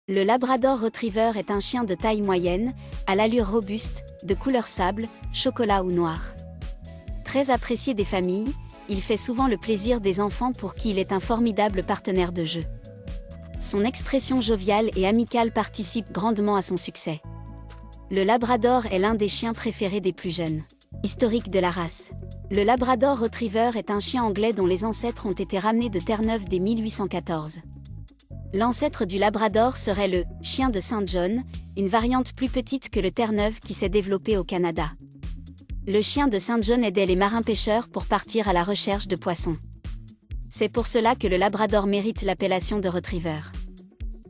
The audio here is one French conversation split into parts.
Le Labrador Retriever est un chien de taille moyenne, à l'allure robuste, de couleur sable, chocolat ou noir. Très apprécié des familles, il fait souvent le plaisir des enfants pour qui il est un formidable partenaire de jeu. Son expression joviale et amicale participe grandement à son succès. Le Labrador est l'un des chiens préférés des plus jeunes. Historique de la race. Le Labrador Retriever est un chien anglais dont les ancêtres ont été ramenés de Terre-Neuve dès 1814. L'ancêtre du Labrador serait le « chien de Saint John », une variante plus petite que le Terre-Neuve qui s'est développé au Canada. Le chien de Saint John aidait les marins-pêcheurs pour partir à la recherche de poissons. C'est pour cela que le Labrador mérite l'appellation de Retriever.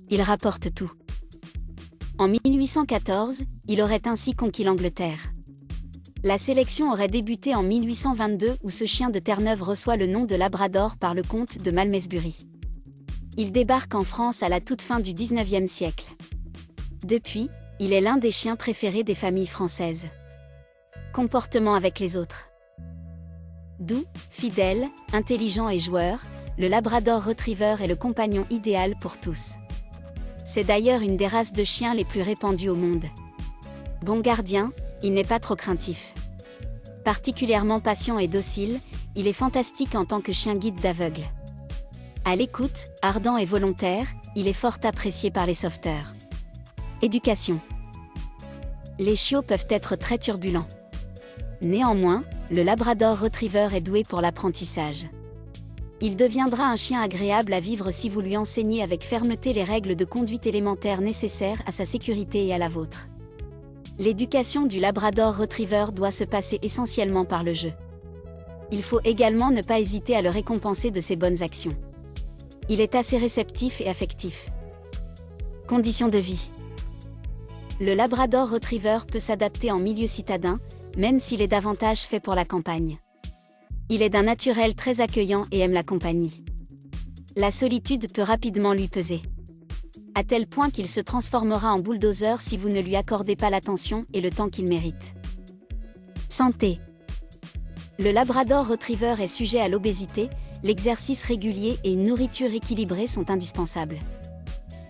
Il rapporte tout. En 1814, il aurait ainsi conquis l'Angleterre. La sélection aurait débuté en 1822 où ce chien de Terre-Neuve reçoit le nom de Labrador par le comte de Malmesbury. Il débarque en France à la toute fin du XIXe siècle. Depuis, il est l'un des chiens préférés des familles françaises. Comportement avec les autres. Doux, fidèle, intelligent et joueur, le Labrador Retriever est le compagnon idéal pour tous. C'est d'ailleurs une des races de chiens les plus répandues au monde. Bon gardien, il n'est pas trop craintif. Particulièrement patient et docile, il est fantastique en tant que chien guide d'aveugle. À l'écoute, ardent et volontaire, il est fort apprécié par les sauveteurs. Éducation. Les chiots peuvent être très turbulents. Néanmoins, le Labrador Retriever est doué pour l'apprentissage. Il deviendra un chien agréable à vivre si vous lui enseignez avec fermeté les règles de conduite élémentaires nécessaires à sa sécurité et à la vôtre. L'éducation du Labrador Retriever doit se passer essentiellement par le jeu. Il faut également ne pas hésiter à le récompenser de ses bonnes actions. Il est assez réceptif et affectif. Conditions de vie. Le Labrador Retriever peut s'adapter en milieu citadin, même s'il est davantage fait pour la campagne. Il est d'un naturel très accueillant et aime la compagnie. La solitude peut rapidement lui peser. À tel point qu'il se transformera en bulldozer si vous ne lui accordez pas l'attention et le temps qu'il mérite. Santé. Le Labrador Retriever est sujet à l'obésité, l'exercice régulier et une nourriture équilibrée sont indispensables.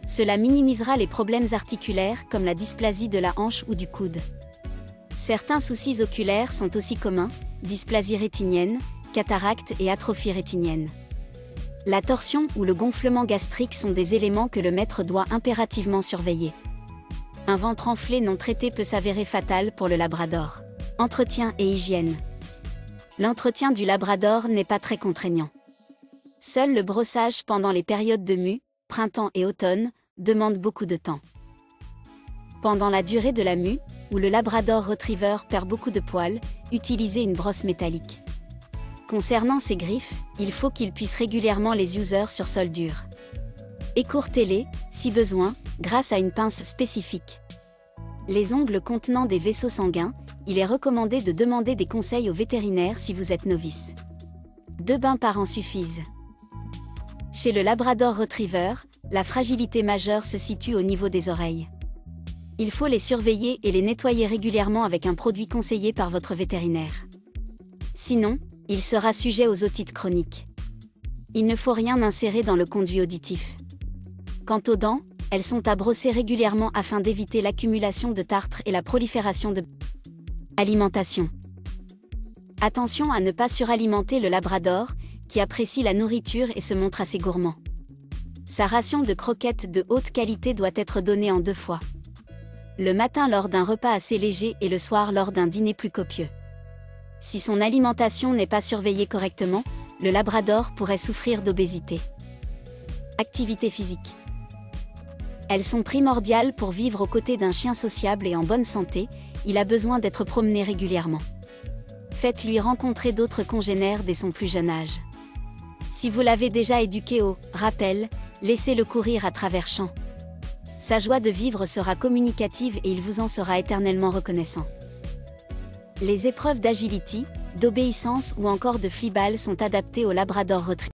Cela minimisera les problèmes articulaires comme la dysplasie de la hanche ou du coude. Certains soucis oculaires sont aussi communs, dysplasie rétinienne, cataracte et atrophie rétinienne. La torsion ou le gonflement gastrique sont des éléments que le maître doit impérativement surveiller. Un ventre enflé non traité peut s'avérer fatal pour le Labrador. Entretien et hygiène. L'entretien du Labrador n'est pas très contraignant. Seul le brossage pendant les périodes de mue, printemps et automne, demande beaucoup de temps. Pendant la durée de la mue, où le Labrador Retriever perd beaucoup de poils, utilisez une brosse métallique. Concernant ses griffes, il faut qu'il puisse régulièrement les user sur sol dur. Écourtez-les, si besoin, grâce à une pince spécifique. Les ongles contenant des vaisseaux sanguins, il est recommandé de demander des conseils au vétérinaire si vous êtes novice. 2 bains par an suffisent. Chez le Labrador Retriever, la fragilité majeure se situe au niveau des oreilles. Il faut les surveiller et les nettoyer régulièrement avec un produit conseillé par votre vétérinaire. Sinon, il sera sujet aux otites chroniques. Il ne faut rien insérer dans le conduit auditif. Quant aux dents, elles sont à brosser régulièrement afin d'éviter l'accumulation de tartre et la prolifération de... Alimentation. Attention à ne pas suralimenter le Labrador, qui apprécie la nourriture et se montre assez gourmand. Sa ration de croquettes de haute qualité doit être donnée en 2 fois. Le matin lors d'un repas assez léger et le soir lors d'un dîner plus copieux. Si son alimentation n'est pas surveillée correctement, le Labrador pourrait souffrir d'obésité. Activité physique. Elles sont primordiales pour vivre aux côtés d'un chien sociable et en bonne santé, il a besoin d'être promené régulièrement. Faites-lui rencontrer d'autres congénères dès son plus jeune âge. Si vous l'avez déjà éduqué au rappel, laissez-le courir à travers champs. Sa joie de vivre sera communicative et il vous en sera éternellement reconnaissant. Les épreuves d'agility, d'obéissance ou encore de fleaball sont adaptées au Labrador Retriever.